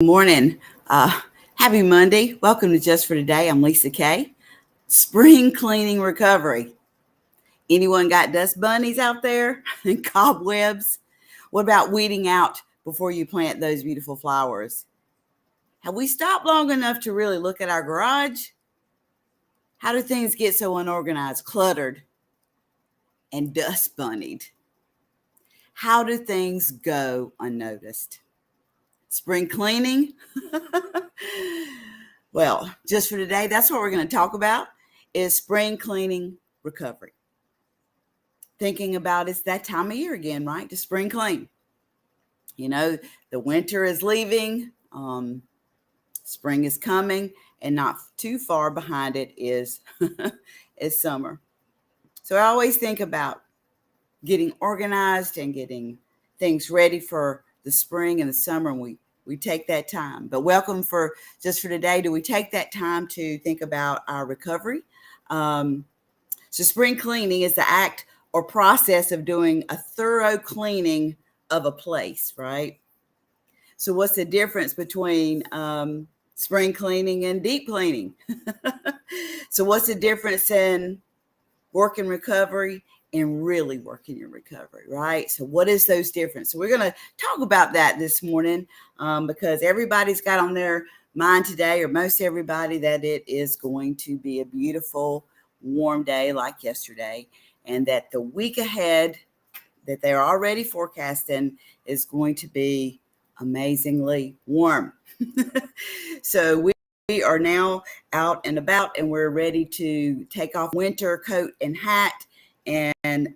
Morning. Happy Monday. Welcome to Just for Today. I'm Lisa Kaye. Spring cleaning recovery. Anyone got dust bunnies out there and cobwebs? What about weeding out before you plant those beautiful flowers? Have we stopped long enough to really look at our garage? How do things get so unorganized, cluttered, and dust bunnied? How do things go unnoticed? Spring cleaning? Well, just for today, that's what we're going to talk about is spring cleaning recovery. Thinking about it's that time of year again, right? To spring clean. You know, the winter is leaving, spring is coming, and not too far behind it is is summer. So I always think about getting organized and getting things ready for the spring and the summer, and we take that time. But welcome for just for today. Do we take that time to think about our recovery? So spring cleaning is the act or process of doing a thorough cleaning of a place, right? So what's the difference between spring cleaning and deep cleaning? So what's the difference in work and recovery and really working your recovery, right? So what is those differences? So we're going to talk about that this morning because everybody's got on their mind today, or most everybody, that it is going to be a beautiful, warm day like yesterday, and that the week ahead that they're already forecasting is going to be amazingly warm. So we are now out and about, and we're ready to take off winter coat and hat and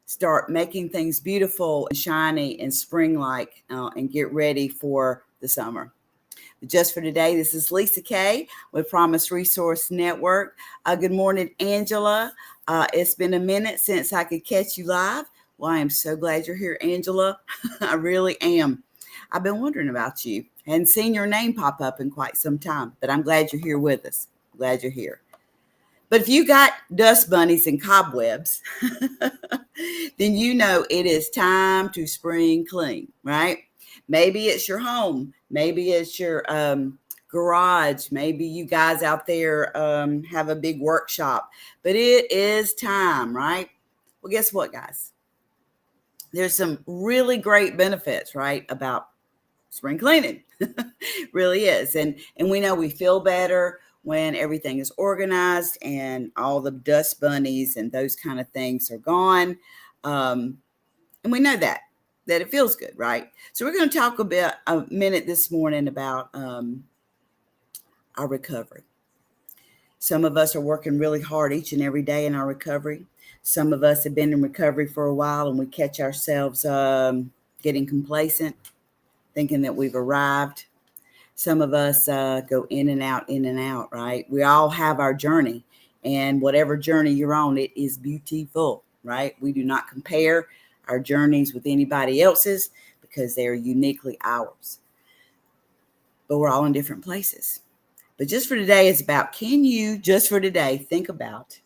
start making things beautiful and shiny and spring-like and get ready for the summer. Just for today, this is Lisa Kaye with Promise Resource Network. Good morning, Angela. It's been a minute since I could catch you live. Well, I am so glad you're here, Angela. I really am. I've been wondering about you. Hadn't seen your name pop up in quite some time, but I'm glad you're here with us. Glad you're here. But if you got dust bunnies and cobwebs, then you know it is time to spring clean, right? Maybe it's your home. Maybe it's your garage. Maybe you guys out there have a big workshop. But it is time, right? Well, guess what, guys? There's some really great benefits, right, about spring cleaning. Really is. And we know we feel better when everything is organized and all the dust bunnies and those kind of things are gone. And we know that it feels good, right? So we're going to talk a minute this morning about our recovery. Some of us are working really hard each and every day in our recovery. Some of us have been in recovery for a while and we catch ourselves getting complacent, thinking that we've arrived. Some of us go in and out, right? We all have our journey, and whatever journey you're on, it is beautiful, right? We do not compare our journeys with anybody else's because they are uniquely ours. But we're all in different places. But just for today, it's about, can you, just for today, think about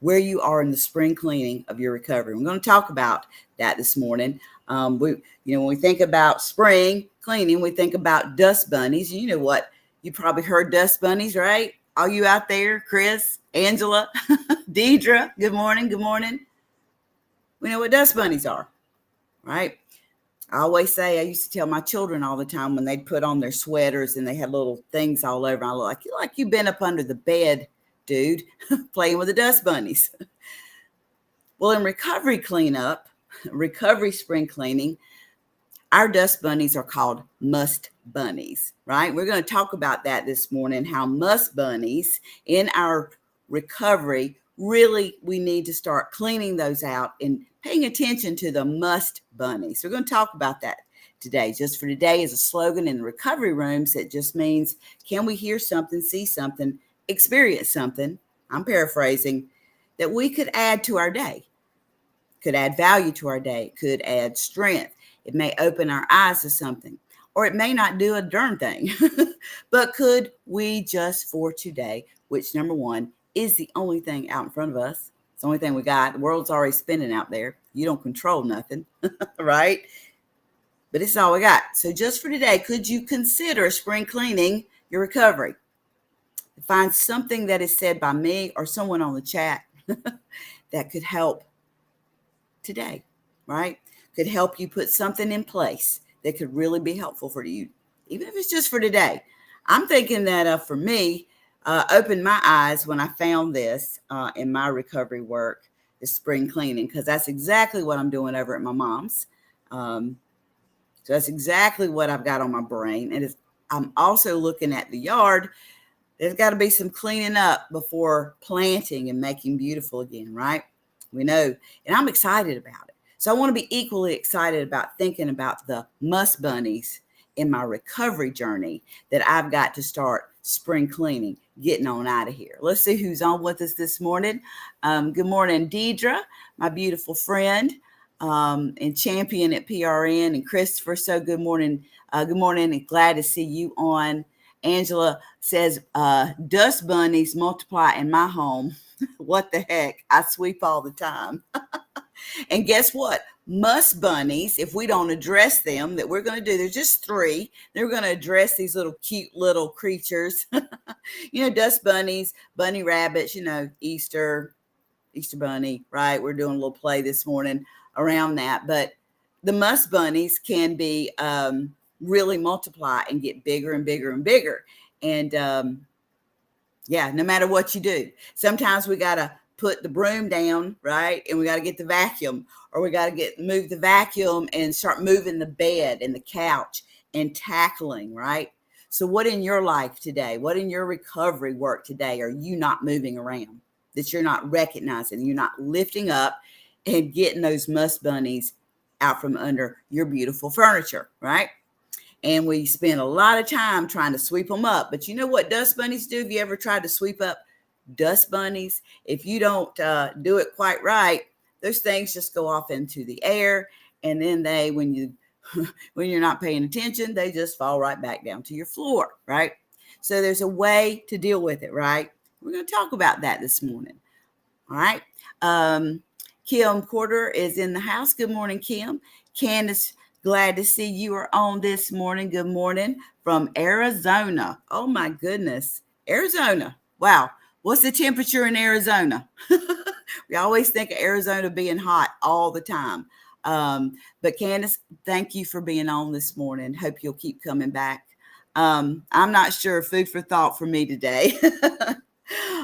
where you are in the spring cleaning of your recovery. We're going to talk about that this morning. When we think about spring cleaning, we think about dust bunnies. You know what? You probably heard dust bunnies, right? All you out there, Chris, Angela, Deidre, good morning, good morning. We know what dust bunnies are, right? I always say, I used to tell my children all the time when they'd put on their sweaters and they had little things all over, I look like you've been up under the bed, dude, playing with the dust bunnies. Well, in recovery cleanup, recovery spring cleaning, our dust bunnies are called must bunnies, right? We're going to talk about that this morning, how must bunnies in our recovery, really we need to start cleaning those out and paying attention to the must bunnies. So we're going to talk about that today. Just for today is a slogan in the recovery rooms that just means, can we hear something, see something, experience something, I'm paraphrasing, that we could add to our day, could add value to our day, could add strength. It may open our eyes to something, or it may not do a darn thing. But could we just for today, which number one is the only thing out in front of us. It's the only thing we got. The world's already spinning out there. You don't control nothing, right? but it's all we got. So just for today, could you consider spring cleaning your recovery? Find something that is said by me or someone on the chat that could help today, right? Could help you put something in place that could really be helpful for you, even if it's just for today. I'm thinking that for me, opened my eyes when I found this in my recovery work, the spring cleaning, because that's exactly what I'm doing over at my mom's. So that's exactly what I've got on my brain. And I'm also looking at the yard. There's got to be some cleaning up before planting and making beautiful again, right? We know, and I'm excited about it. So I want to be equally excited about thinking about the musk bunnies in my recovery journey that I've got to start spring cleaning, getting on out of here. Let's see who's on with us this morning. Good morning, Deidre, my beautiful friend and champion at PRN, and Christopher. So good morning. Good morning, and glad to see you on. Angela says, dust bunnies multiply in my home. What the heck? I sweep all the time. And guess what? Musk bunnies, if we don't address them, that we're going to do, there's just 3. They're going to address these little cute little creatures. Dust bunnies, bunny rabbits, Easter bunny, right? We're doing a little play this morning around that. But the musk bunnies can be really multiply and get bigger and bigger and bigger. And no matter what you do, sometimes we got to put the broom down, right? And we got to get the vacuum, or we got to move the vacuum and start moving the bed and the couch and tackling, right? So what in your life today, what in your recovery work today are you not moving around, that you're not recognizing, you're not lifting up and getting those musk bunnies out from under your beautiful furniture, right? And we spend a lot of time trying to sweep them up. But you know what dust bunnies do? Have you ever tried to sweep up dust bunnies? If you don't do it quite right, those things just go off into the air. And then when you're not paying attention, they just fall right back down to your floor, right? So there's a way to deal with it, right? We're going to talk about that this morning. All right. Kim Porter is in the house. Good morning, Kim. Candace, glad to see you are on this morning. Good morning from Arizona. Oh my goodness. Arizona. Wow. What's the temperature in Arizona? We always think of Arizona being hot all the time. But Candace, thank you for being on this morning. Hope you'll keep coming back. I'm not sure. Food for thought for me today.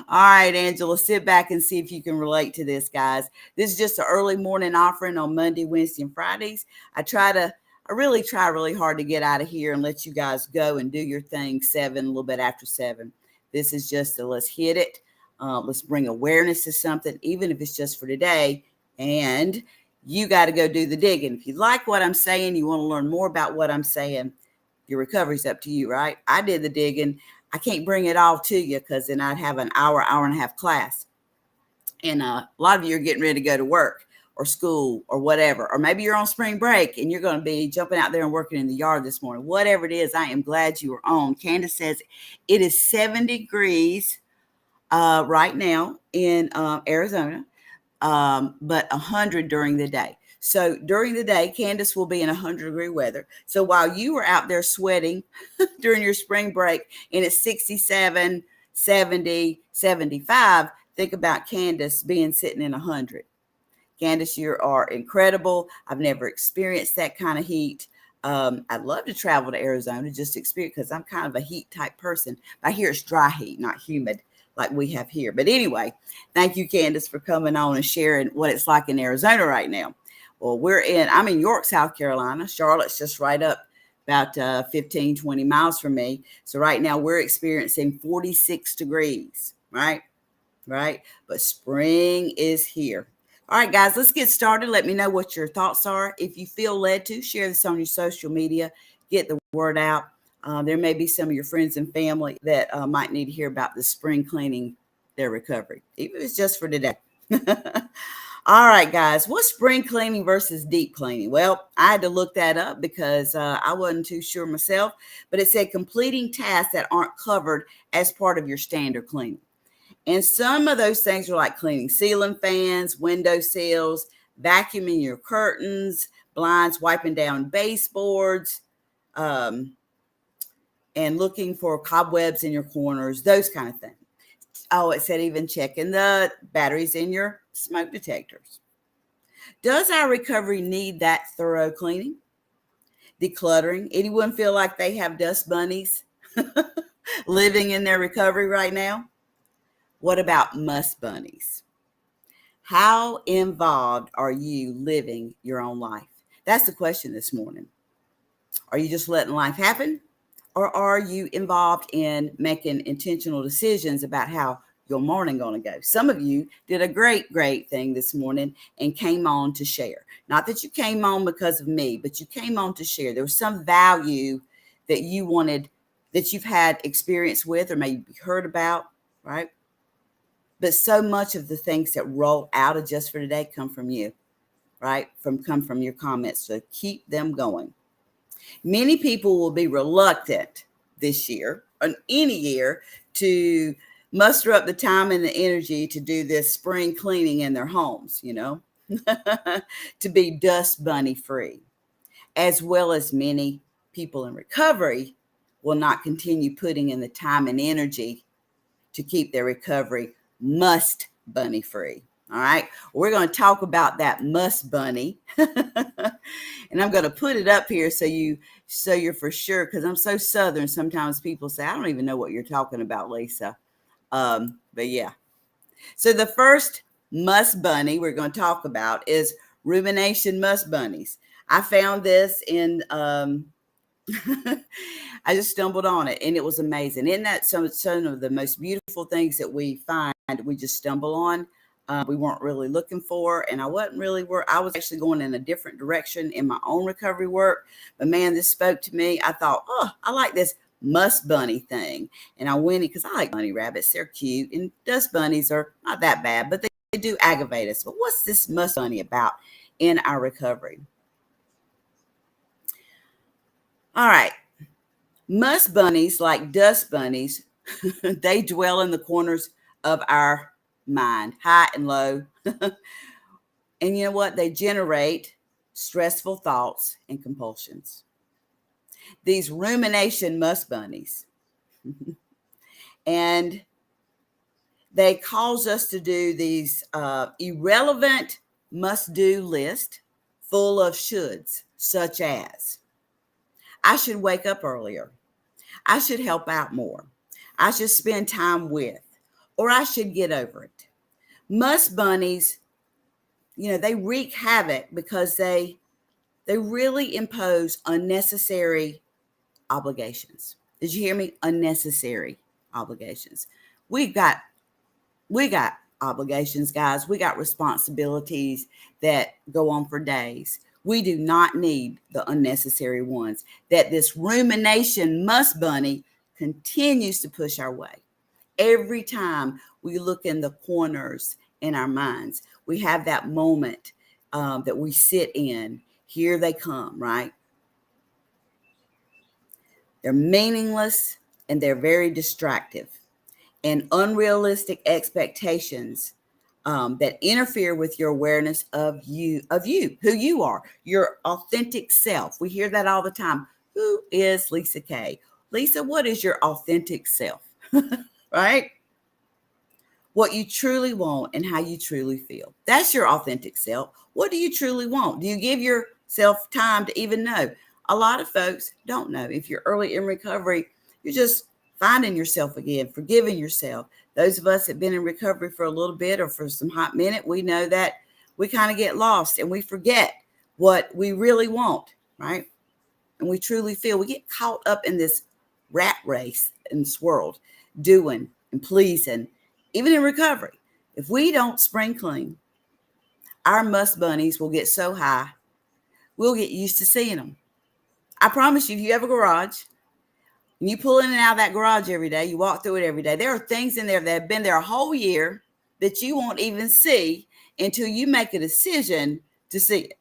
All right, Angela, sit back and see if you can relate to this, guys. This is just an early morning offering on Monday, Wednesday, and Fridays. I really try really hard to get out of here and let you guys go and do your thing 7, a little bit after 7. This is just let's hit it. Let's bring awareness to something, even if it's just for today. And you got to go do the digging. If you like what I'm saying, you want to learn more about what I'm saying, your recovery's up to you, right? I did the digging. I can't bring it all to you because then I'd have an hour and a half class. And a lot of you are getting ready to go to work or school or whatever. Or maybe you're on spring break and you're going to be jumping out there and working in the yard this morning. Whatever it is, I am glad you are on. Candace says it is 70 degrees right now in Arizona, but 100 during the day. So during the day, Candace will be in 100-degree weather. So while you were out there sweating during your spring break and it's 67, 70, 75, think about Candace being sitting in 100. Candace, you are incredible. I've never experienced that kind of heat. I'd love to travel to Arizona just to experience, because I'm kind of a heat type person. I hear it's dry heat, not humid like we have here. But anyway, thank you, Candace, for coming on and sharing what it's like in Arizona right now. Well, I'm in York, South Carolina. Charlotte's just right up about 15, 20 miles from me. So right now we're experiencing 46 degrees, right? But spring is here. All right, guys, let's get started. Let me know what your thoughts are. If you feel led to, share this on your social media. Get the word out. There may be some of your friends and family that might need to hear about the spring cleaning, their recovery, even if it's just for today. All right, guys, what's spring cleaning versus deep cleaning? Well, I had to look that up because I wasn't too sure myself, but it said completing tasks that aren't covered as part of your standard cleaning. And some of those things are like cleaning ceiling fans, window sills, vacuuming your curtains, blinds, wiping down baseboards, and looking for cobwebs in your corners, those kind of things. Oh, it said even checking the batteries in your smoke detectors. Does our recovery need that thorough cleaning? Decluttering? Anyone feel like they have dust bunnies living in their recovery right now? What about must bunnies? How involved are you living your own life? That's the question this morning. Are you just letting life happen? Or are you involved in making intentional decisions about how your morning going to go? Some of you did a great thing this morning and came on to share. Not that you came on because of me, but you came on to share. There was some value that you wanted, that you've had experience with or maybe heard about, right? But so much of the things that roll out of Just for Today come from you, right? Come from your comments. So keep them going. Many people will be reluctant this year, or any year, to muster up the time and the energy to do this spring cleaning in their homes, to be dust bunny free, as well as many people in recovery will not continue putting in the time and energy to keep their recovery must bunny free. All right. We're going to talk about that must bunny. And I'm going to put it up here so you're for sure, because I'm so Southern. Sometimes people say, I don't even know what you're talking about, Lisa. But yeah. So the first must bunny we're going to talk about is rumination must bunnies. I found this in I just stumbled on it and it was amazing. Isn't that some of the most beautiful things that we find, we just stumble on? We weren't really looking for, and I was actually going in a different direction in my own recovery work. But man, this spoke to me. I thought, oh, I like this must bunny thing. And I went in because I like bunny rabbits. They're cute, and dust bunnies are not that bad, but they do aggravate us. But what's this must bunny about in our recovery? All right. Must bunnies, like dust bunnies, they dwell in the corners of our mind, high and low. And you know what? They generate stressful thoughts and compulsions. These rumination must bunnies. And they cause us to do these irrelevant must-do list full of shoulds, such as, I should wake up earlier. I should help out more. I should spend time with, or I should get over it. Must bunnies, they wreak havoc because they really impose unnecessary obligations. Did you hear me? Unnecessary obligations. We got obligations, guys. We got responsibilities that go on for days. We do not need the unnecessary ones that this rumination must bunny continues to push our way. Every time we look in the corners in our minds, we have that moment that we sit in. Here they come, right? They're meaningless and they're very distractive, and unrealistic expectations that interfere with your awareness of you, who you are, your authentic self. We hear that all the time. Who is Lisa Kaye? Lisa, what is your authentic self? Right? What you truly want and how you truly feel. That's your authentic self. What do you truly want? Do you give yourself time to even know? A lot of folks don't know. If you're early in recovery, you're just finding yourself again, forgiving yourself. Those of us that have been in recovery for a little bit or for some hot minute, we know that we kind of get lost and we forget what we really want, right? And we truly feel. We get caught up in this rat race in this world, doing and pleasing, even in recovery. If we don't spring clean, our must bunnies will get so high, we'll get used to seeing them. I promise you, if you have a garage, and you pull in and out of that garage every day, you walk through it every day, there are things in there that have been there a whole year that you won't even see until you make a decision to see it.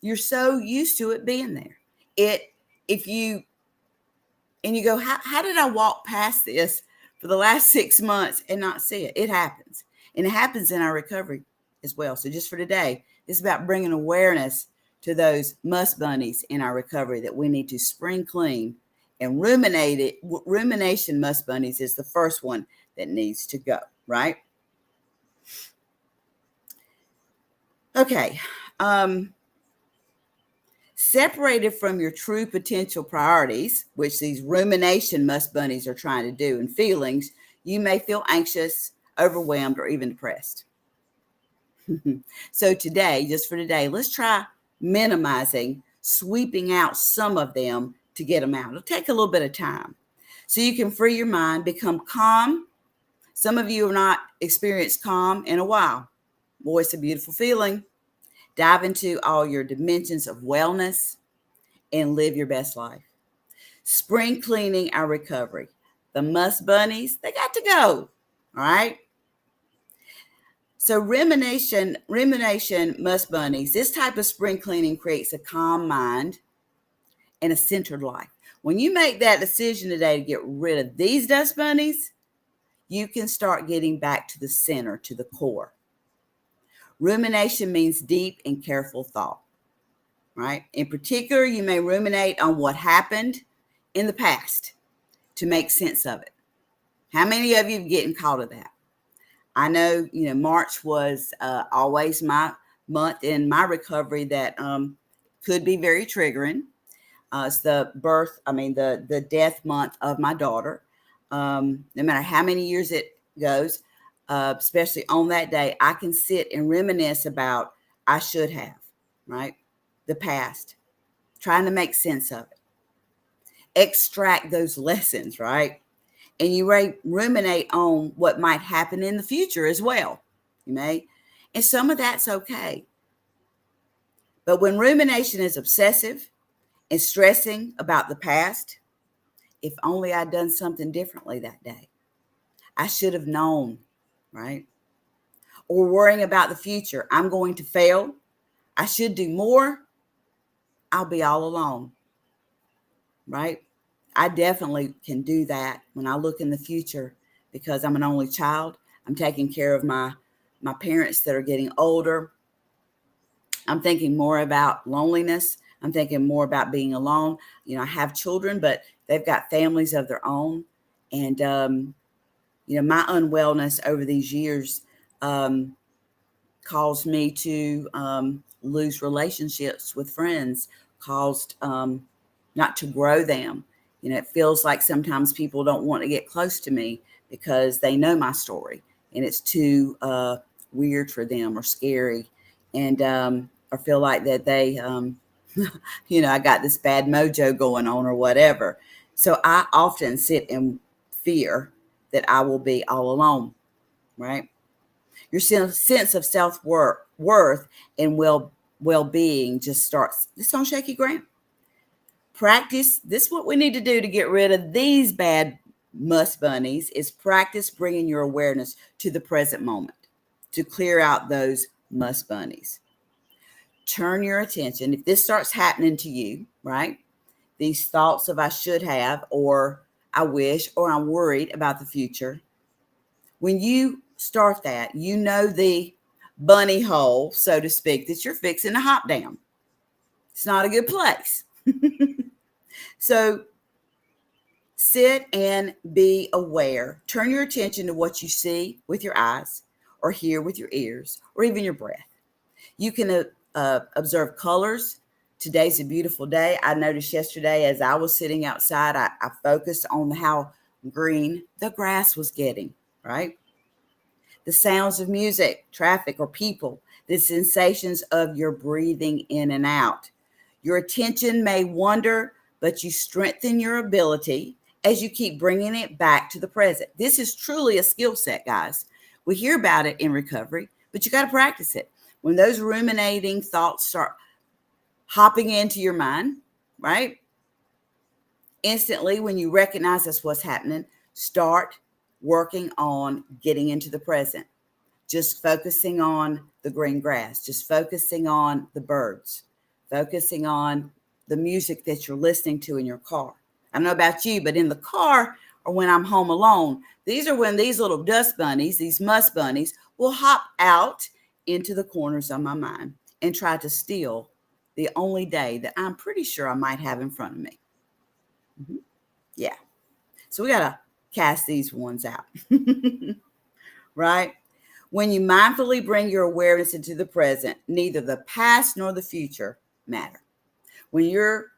You're so used to it being there. You go, how did I walk past this for the last 6 months and not see it? It happens. And it happens in our recovery as well. So just for today, it's about bringing awareness to those musk bunnies in our recovery that we need to spring clean and ruminate it. Rumination musk bunnies is the first one that needs to go, right? Okay. Separated from your true potential priorities, which these rumination musk bunnies are trying to do, and feelings, you may feel anxious, overwhelmed, or even depressed. So today, just for today, let's try minimizing, sweeping out some of them to get them out. It'll take a little bit of time. So you can free your mind, become calm. Some of you have not experienced calm in a while. Boy, it's a beautiful feeling. Dive into all your dimensions of wellness and live your best life. Spring cleaning our recovery. The musk bunnies, they got to go. All right. So rumination musk bunnies, this type of spring cleaning creates a calm mind and a centered life. When you make that decision today to get rid of these dust bunnies, you can start getting back to the center, to the core. Rumination means deep and careful thought, right? In particular, you may ruminate on what happened in the past to make sense of it. How many of you are getting caught of that? I know, March was always my month in my recovery that could be very triggering. It's the death month of my daughter. No matter how many years it goes, especially on that day, I can sit and reminisce about I should have, right? The past, trying to make sense of it. Extract those lessons, right? And you ruminate on what might happen in the future as well, you may. And some of that's okay. But when rumination is obsessive and stressing about the past, if only I'd done something differently that day. I should have known, right? Or worrying about the future. I'm going to fail. I should do more. I'll be all alone, right? I definitely can do that when I look in the future because I'm an only child. I'm taking care of my parents that are getting older. I'm thinking more about loneliness. I'm thinking more about being alone. I have children, but they've got families of their own. And, my unwellness over these years caused me to lose relationships with friends, caused not to grow them. It feels like sometimes people don't want to get close to me because they know my story and it's too weird for them or scary. And or feel like that they, I got this bad mojo going on or whatever. So I often sit in fear that I will be all alone, right? Your sense of self-worth and well-being just starts. It's on shaky ground. Practice. This is what we need to do to get rid of these bad musk bunnies is practice bringing your awareness to the present moment to clear out those musk bunnies. Turn your attention. If this starts happening to you, right? These thoughts of I should have, or I wish, or I'm worried about the future. When you start that, the bunny hole, so to speak, that you're fixing to hop down. It's not a good place. So sit and be aware. Turn your attention to what you see with your eyes or hear with your ears or even your breath. You can observe colors. Today's a beautiful day. I noticed yesterday as I was sitting outside, I focused on how green the grass was getting, right? The sounds of music, traffic, or people, the sensations of your breathing in and out. Your attention may wander, but you strengthen your ability as you keep bringing it back to the present. This is truly a skill set, guys. We hear about it in recovery, but you got to practice it. When those ruminating thoughts start hopping into your mind, right? Instantly, when you recognize that's what's happening, start working on getting into the present. Just focusing on the green grass, just focusing on the birds, focusing on the music that you're listening to in your car. I don't know about you, but in the car or when I'm home alone, these are when these little dust bunnies, these musk bunnies, will hop out into the corners of my mind and try to steal the only day that I'm pretty sure I might have in front of me. Mm-hmm. Yeah. So we got to cast these ones out, right? When you mindfully bring your awareness into the present, neither the past nor the future matter. When you're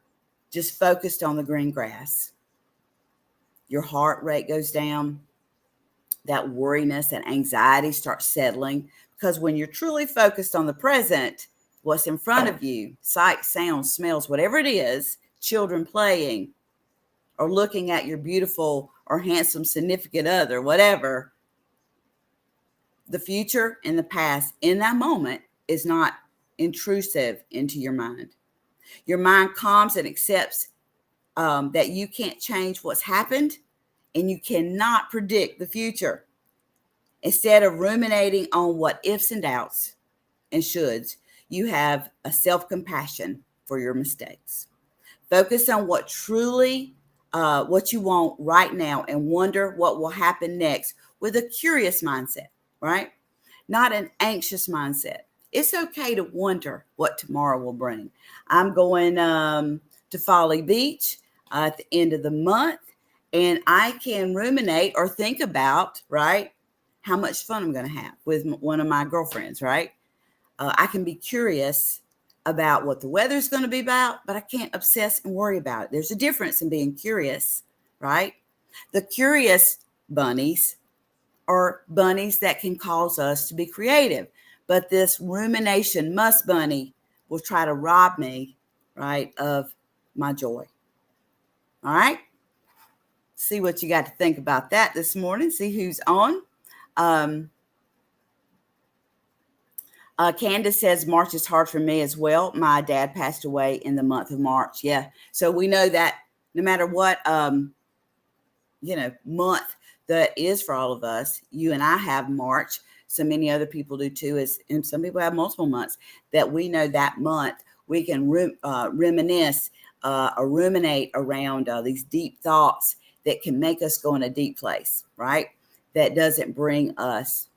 just focused on the green grass, your heart rate goes down, that worriness and anxiety starts settling, because when you're truly focused on the present, what's in front of you, sight, sound, smells, whatever it is, children playing, or looking at your beautiful or handsome significant other, whatever, the future and the past in that moment is not intrusive into your mind. Your mind calms and accepts that you can't change what's happened and you cannot predict the future. Instead of ruminating on what ifs and doubts and shoulds, you have a self-compassion for your mistakes. Focus on what truly, what you want right now, and wonder what will happen next with a curious mindset, right? Not an anxious mindset. It's okay to wonder what tomorrow will bring. I'm going to Folly Beach at the end of the month, and I can ruminate or think about, right, how much fun I'm going to have with one of my girlfriends, right? I can be curious about what the weather's going to be about, but I can't obsess and worry about it. There's a difference in being curious, right? The curious bunnies are bunnies that can cause us to be creative, but this rumination must bunny will try to rob me, right, of my joy. All right? See what you got to think about that this morning. See who's on. Candace says March is hard for me as well. My dad passed away in the month of March. Yeah. So we know that no matter what, month that is for all of us, you and I have March. So many other people do too. And some people have multiple months that we know that month we can reminisce or ruminate around these deep thoughts that can make us go in a deep place, right? That doesn't bring us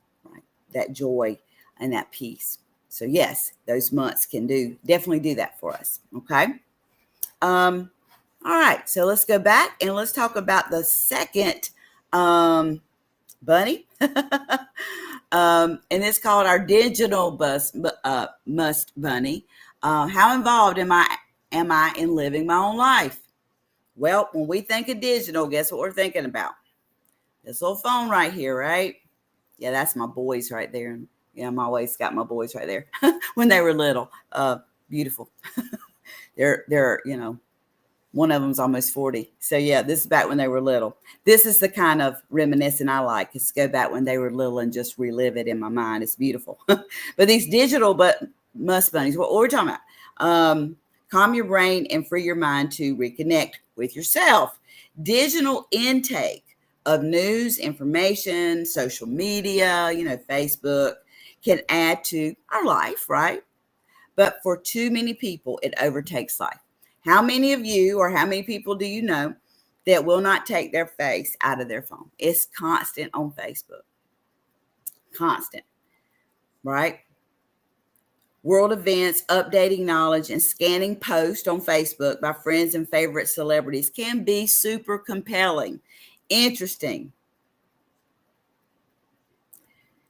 that joy and that peace. So yes, those months can definitely do that for us. Okay. All right. So let's go back and let's talk about the second bunny. And it's called our digital must bunny. How involved am I in living my own life? Well, when we think of digital, guess what we're thinking about? This little phone right here, right? Yeah, that's my boys right there. Yeah, I'm always got my boys right there. When they were little, beautiful. they're one of them's almost 40. So yeah, this is back when they were little. This is the kind of reminiscing I like, is go back when they were little and just relive it in my mind. It's beautiful. But these digital must bunnies, what we're talking about, calm your brain and free your mind to reconnect with yourself. Digital intake of news, information, social media, Facebook, can add to our life, right? But for too many people, it overtakes life. How many of you, or how many people do you know that will not take their face out of their phone? It's constant on Facebook. Constant, right? World events, updating knowledge, and scanning posts on Facebook by friends and favorite celebrities can be super compelling, interesting.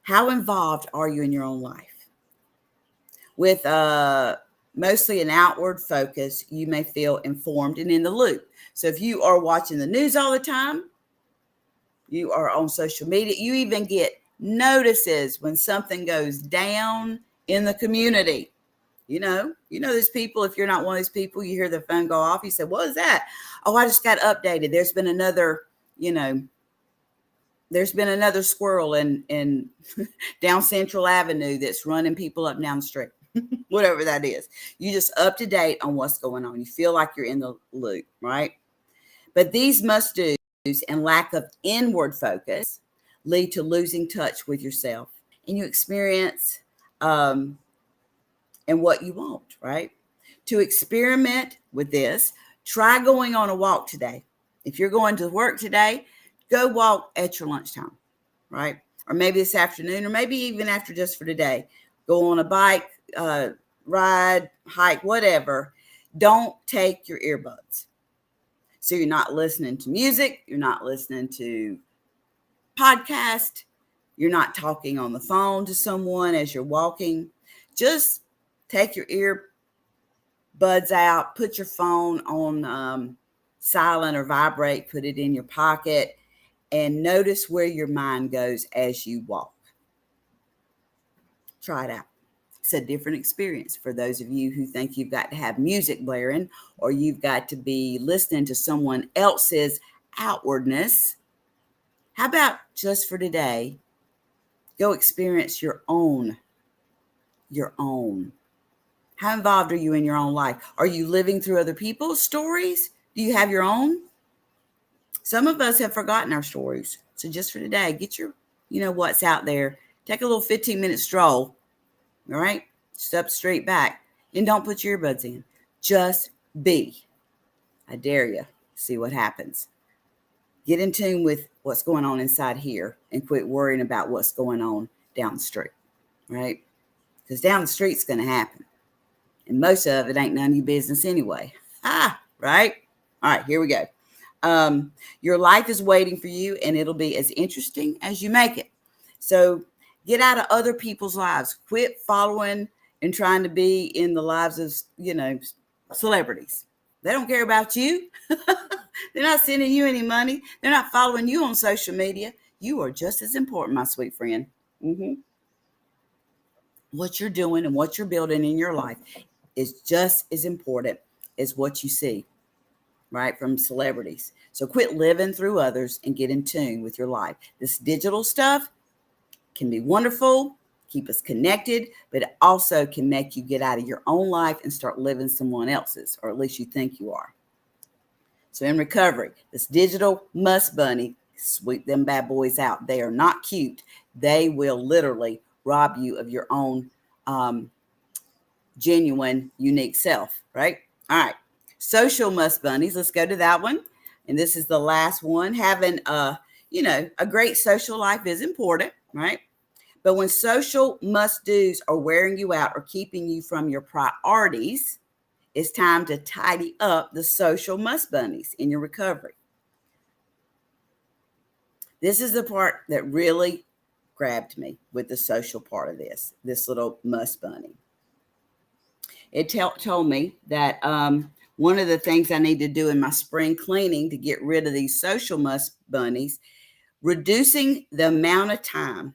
How involved are you in your own life? With mostly an outward focus, you may feel informed and in the loop. So if you are watching the news all the time, you are on social media, you even get notices when something goes down in the community. There's people, if you're not one of those people, you hear the phone go off, you say, what is that? Oh, I just got updated. There's been another squirrel in down Central Avenue that's running people up and down the street. Whatever that is. You just up to date on what's going on. You feel like you're in the loop, right? But these must-dos and lack of inward focus lead to losing touch with yourself and you experience and what you want, right? To experiment with this, try going on a walk today. If you're going to work today, go walk at your lunchtime, right? Or maybe this afternoon, or maybe even after just for today. Go on a bike ride, hike, whatever, don't take your earbuds. So you're not listening to music, you're not listening to podcast, you're not talking on the phone to someone as you're walking. Just take your earbuds out, put your phone on silent or vibrate, put it in your pocket, and notice where your mind goes as you walk. Try it out. It's a different experience for those of you who think you've got to have music blaring or you've got to be listening to someone else's outwardness. How about just for today, go experience your own. How involved are you in your own life? Are you living through other people's stories? Do you have your own? Some of us have forgotten our stories. So just for today, get your, what's out there. Take a little 15-minute stroll. All right? Step straight back and don't put your earbuds in. Just be. I dare you. See what happens. Get in tune with what's going on inside here and quit worrying about what's going on down the street, right? Because down the street's going to happen. And most of it ain't none of your business anyway. Right? All right, here we go. Your life is waiting for you, and it'll be as interesting as you make it. So get out of other people's lives. Quit following and trying to be in the lives of, celebrities. They don't care about you. They're not sending you any money. They're not following you on social media. You are just as important, my sweet friend. What you're doing and what you're building in your life is just as important as what you see, right, from celebrities. So quit living through others and get in tune with your life. This digital stuff can be wonderful, keep us connected, but it also can make you get out of your own life and start living someone else's, or at least you think you are. So in recovery, this digital musk bunny, sweep them bad boys out. They are not cute. They will literally rob you of your own genuine, unique self, right? All right. Social musk bunnies. Let's go to that one. And this is the last one. Having a great social life is important, right? But when social must-dos are wearing you out or keeping you from your priorities, it's time to tidy up the social musk bunnies in your recovery. This is the part that really grabbed me with the social part of this little musk bunny. It told me that one of the things I need to do in my spring cleaning to get rid of these social musk bunnies, reducing the amount of time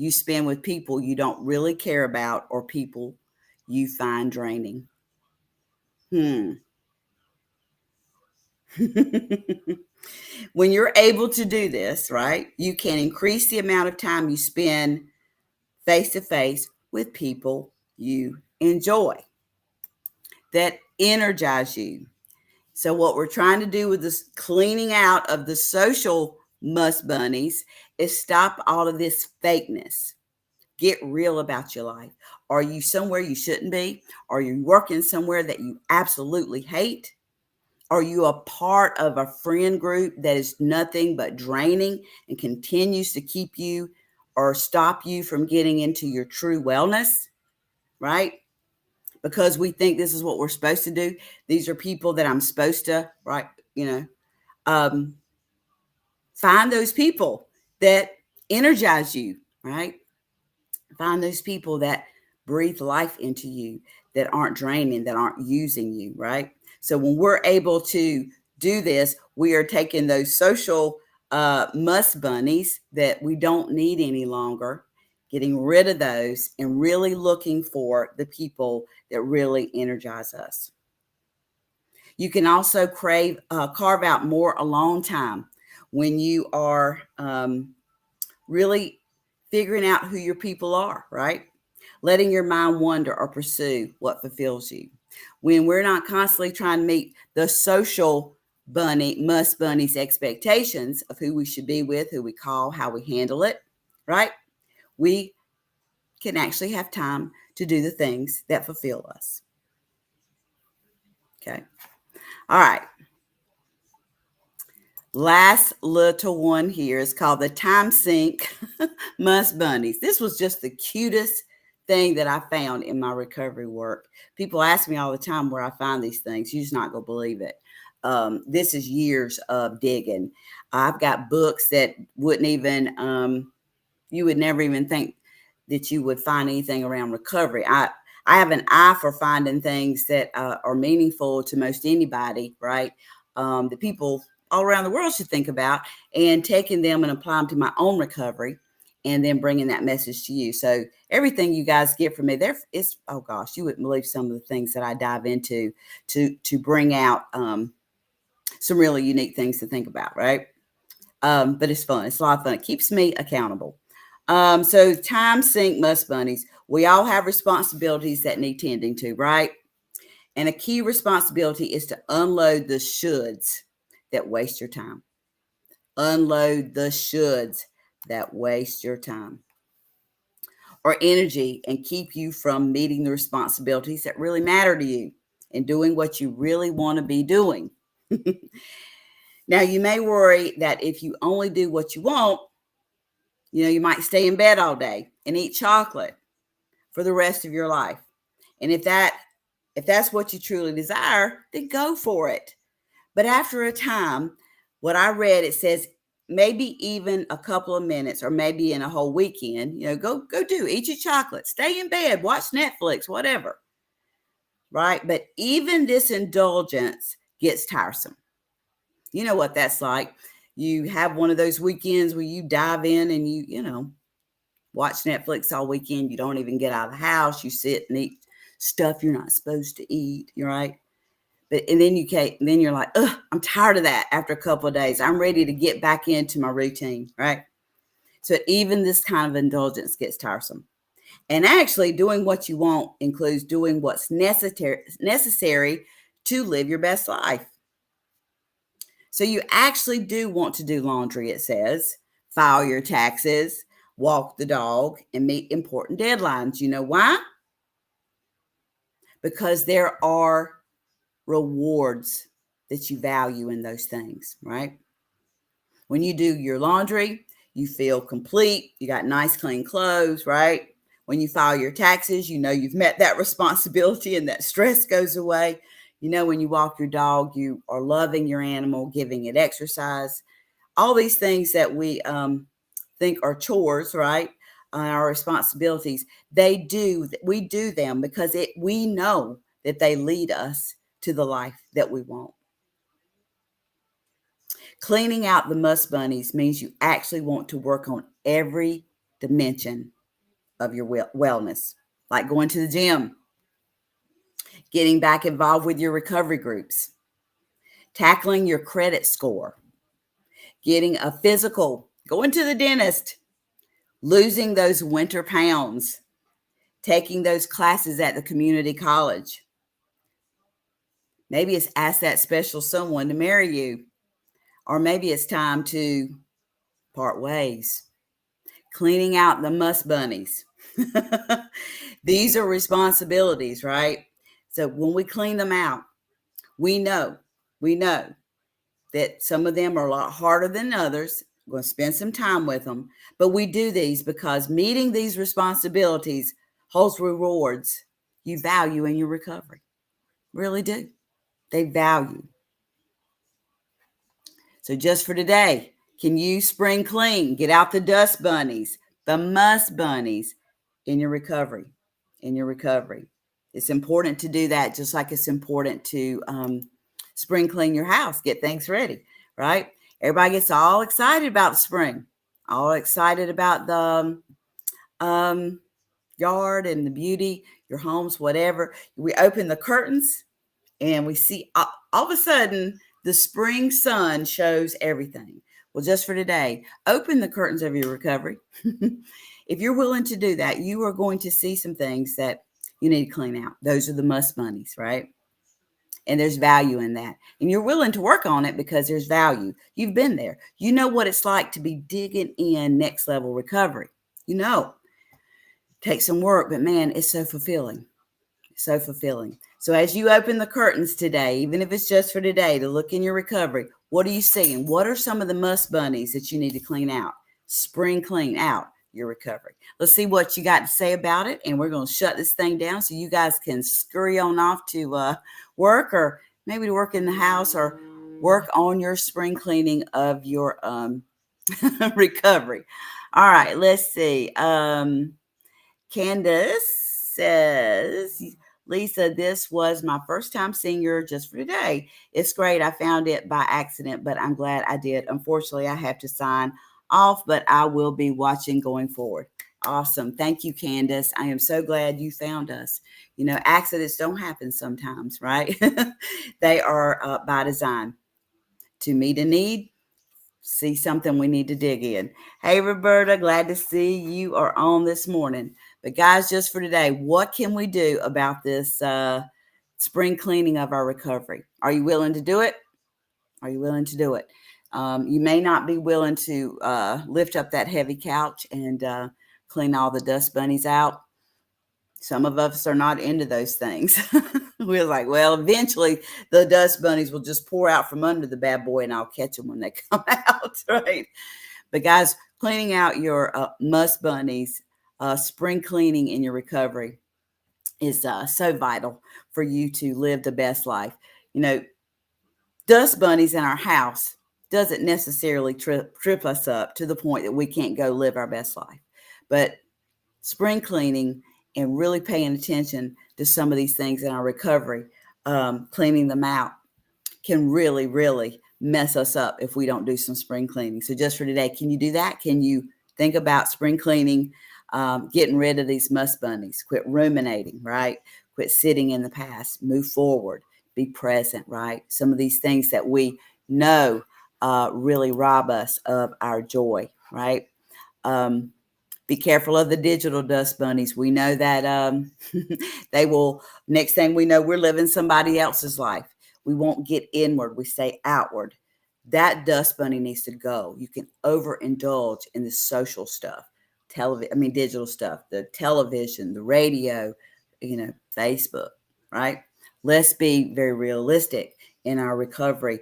you spend with people you don't really care about or people you find draining. When you're able to do this, right, you can increase the amount of time you spend face to face with people you enjoy, that energize you. So what we're trying to do with this cleaning out of the social musk bunnies is stop all of this fakeness. Get real about your life. Are you somewhere you shouldn't be? Are you working somewhere that you absolutely hate? Are you a part of a friend group that is nothing but draining and continues to keep you or stop you from getting into your true wellness, right? Because we think this is what we're supposed to do. These are people that I'm supposed to, right? Find those people that energize you, right? Find those people that breathe life into you, that aren't draining, that aren't using you, right? So when we're able to do this, we are taking those social musk bunnies that we don't need any longer, getting rid of those and really looking for the people that really energize us. You can also carve out more alone time when you are really figuring out who your people are, right? Letting your mind wander or pursue what fulfills you. When we're not constantly trying to meet the social musk bunny's expectations of who we should be with, who we call, how we handle it, right? We can actually have time to do the things that fulfill us. Okay. All right. Last little one here is called the Time Sink Musk Bunnies. This was just the cutest thing that I found in my recovery work. People ask me all the time where I find these things. You're just not going to believe it. This is years of digging. I've got books that wouldn't even, you would never even think that you would find anything around recovery. I have an eye for finding things that are meaningful to most anybody, right? The people all around the world should think about, and taking them and apply them to my own recovery, and then bringing that message to you. So everything you guys get from me there, it's, oh gosh, you wouldn't believe some of the things that I dive into to bring out some really unique things to think about, right? But it's fun. It's a lot of fun. It keeps me accountable. So Time Sink Musk Bunnies, we all have responsibilities that need tending to, right? And a key responsibility is to unload the shoulds that waste your time. Unload the shoulds that waste your time or energy and keep you from meeting the responsibilities that really matter to you and doing what you really want to be doing. Now, you may worry that if you only do what you want, you might stay in bed all day and eat chocolate for the rest of your life. And if that's what you truly desire, then go for it. But after a time, what I read, it says maybe even a couple of minutes or maybe in a whole weekend, go eat your chocolate, stay in bed, watch Netflix, whatever. Right? But even this indulgence gets tiresome. You know what that's like. You have one of those weekends where you dive in and you watch Netflix all weekend. You don't even get out of the house. You sit and eat stuff you're not supposed to eat. You're right. And then you're like, I'm tired of that after a couple of days. I'm ready to get back into my routine, right? So even this kind of indulgence gets tiresome. And actually doing what you want includes doing what's necessary to live your best life. So you actually do want to do laundry, it says, file your taxes, walk the dog, and meet important deadlines. You know why? Because there are rewards that you value in those things, right? When you do your laundry, you feel complete. You got nice, clean clothes, right? When you file your taxes, you've met that responsibility and that stress goes away. When you walk your dog, you are loving your animal, giving it exercise. All these things that we think are chores, right? Our responsibilities, we do them because we know that they lead us to the life that we want. Cleaning out the musk bunnies means you actually want to work on every dimension of your wellness, like going to the gym, getting back involved with your recovery groups, tackling your credit score, getting a physical, going to the dentist, losing those winter pounds, taking those classes at the community college. Maybe it's ask that special someone to marry you, or maybe it's time to part ways. Cleaning out the musk bunnies. These are responsibilities, right? So when we clean them out, we know that some of them are a lot harder than others. We're going to spend some time with them, but we do these because meeting these responsibilities holds rewards you value in your recovery. Really do. They value. So just for today, can you spring clean? Get out the dust bunnies, the musk bunnies in your recovery. It's important to do that, just like it's important to spring clean your house, get things ready, right? Everybody gets all excited about the spring, all excited about the yard and the beauty, your homes, whatever. We open the curtains and we see all of a sudden the spring sun shows everything. Well, just for today, open the curtains of your recovery. If you're willing to do that, you are going to see some things that you need to clean out. Those are the musk bunnies, right? And there's value in that. And you're willing to work on it because there's value. You've been there. You know what it's like to be digging in next level recovery. Takes some work, but man, it's so fulfilling. So fulfilling. So as you open the curtains today, even if it's just for today, to look in your recovery, what are you seeing? What are some of the must bunnies that you need to clean out? Spring clean out your recovery. Let's see what you got to say about it. And we're going to shut this thing down so you guys can scurry on off to work, or maybe to work in the house, or work on your spring cleaning of your recovery. All right, let's see. Candace says, Lisa, this was my first time seeing your Just for Today. It's great. I found it by accident, but I'm glad I did. Unfortunately, I have to sign off, but I will be watching going forward. Awesome. Thank you, Candace. I am so glad you found us. You know, accidents don't happen sometimes, right? They are by design to meet a need, see something we need to dig in. Hey, Roberta, glad to see you are on this morning. But guys, just for today, what can we do about this spring cleaning of our recovery? Are you willing to do it? Are you willing to do it? You may not be willing to lift up that heavy couch and clean all the dust bunnies out. Some of us are not into those things. We're like, well, eventually the dust bunnies will just pour out from under the bad boy and I'll catch them when they come out, right? But guys, cleaning out your must bunnies, spring cleaning in your recovery is so vital for you to live the best life. You know, dust bunnies in our house doesn't necessarily trip us up to the point that we can't go live our best life. But spring cleaning and really paying attention to some of these things in our recovery, cleaning them out, can really, really mess us up if we don't do some spring cleaning. So just for today, can you do that? Can you think about spring cleaning, getting rid of these must bunnies, quit ruminating, right? Quit sitting in the past, move forward, be present, right? Some of these things that we know really rob us of our joy, right? Be careful of the digital dust bunnies. We know that they will, next thing we know, we're living somebody else's life. We won't get inward. We stay outward. That dust bunny needs to go. You can overindulge in the social stuff, digital stuff, the television, the radio, Facebook, right? Let's be very realistic in our recovery,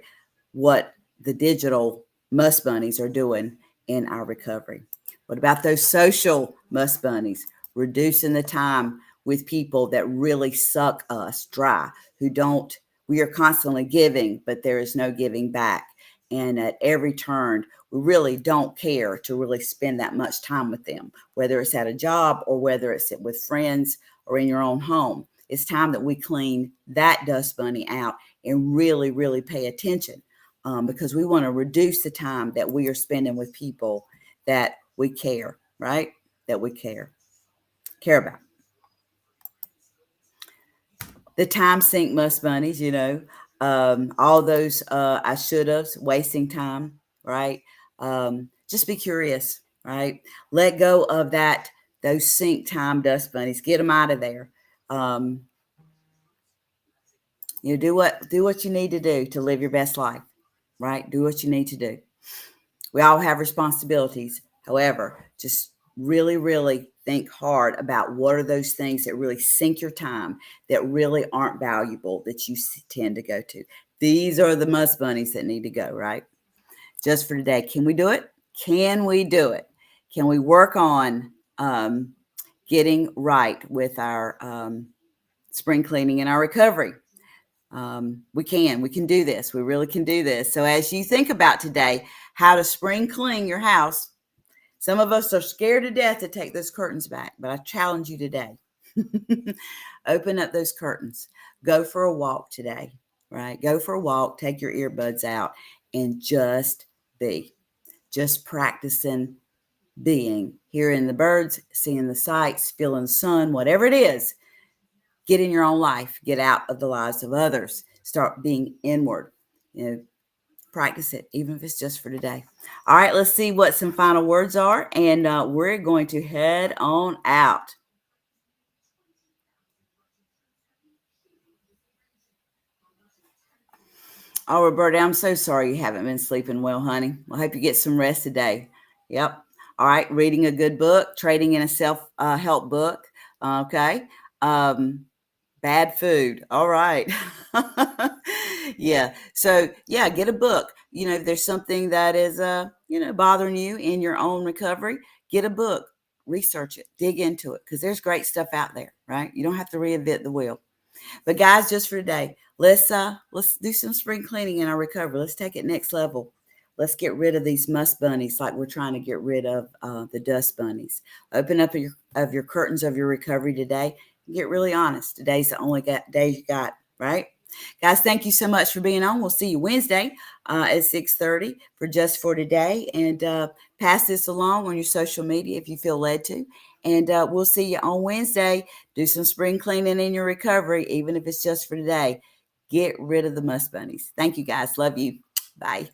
what the digital must bunnies are doing in our recovery. What about those social must bunnies? Reducing the time with people that really suck us dry, we are constantly giving, but there is no giving back. And at every turn, we really don't care to really spend that much time with them, whether it's at a job or whether it's with friends or in your own home. It's time that we clean that dust bunny out and really, really pay attention, because we want to reduce the time that we are spending with people that we care, right? That we care about. The time sink must bunnies, all those I should have's, wasting time, right? Just be curious, right? Let go of those sink time dust bunnies. Get them out of there. Do what you need to do to live your best life, right? Do what you need to do. We all have responsibilities. However, just really, really think hard about what are those things that really sink your time, that really aren't valuable, that you tend to go to. These are the must bunnies that need to go, right? Just for today. Can we do it? Can we do it? Can we work on getting right with our spring cleaning and our recovery? We can do this. We really can do this. So as you think about today, how to spring clean your house, some of us are scared to death to take those curtains back, but I challenge you today. Open up those curtains. Go for a walk today, right? Go for a walk, take your earbuds out, and just be. Just practicing being, hearing the birds, seeing the sights, feeling the sun, whatever it is. Get in your own life. Get out of the lives of others. Start being inward. Practice it, even if it's just for today. All right, let's see what some final words are, and we're going to head on out. Oh, Roberta, I'm so sorry you haven't been sleeping well, honey. I hope you get some rest today. Yep. All right, reading a good book, trading in a self-help book. Okay. Bad food. All right. Yeah. So yeah, get a book. If there's something that is bothering you in your own recovery, get a book, research it, dig into it, because there's great stuff out there, right? You don't have to reinvent the wheel. But guys, just for today, let's do some spring cleaning in our recovery. Let's take it next level. Let's get rid of these musk bunnies like we're trying to get rid of the dust bunnies. Open up your curtains of your recovery today and get really honest. Today's the only day you got, right? Guys, thank you so much for being on. We'll see you Wednesday at 6:30 for Just for Today. And pass this along on your social media if you feel led to. And we'll see you on Wednesday. Do some spring cleaning in your recovery, even if it's just for today. Get rid of the musk bunnies. Thank you, guys. Love you. Bye.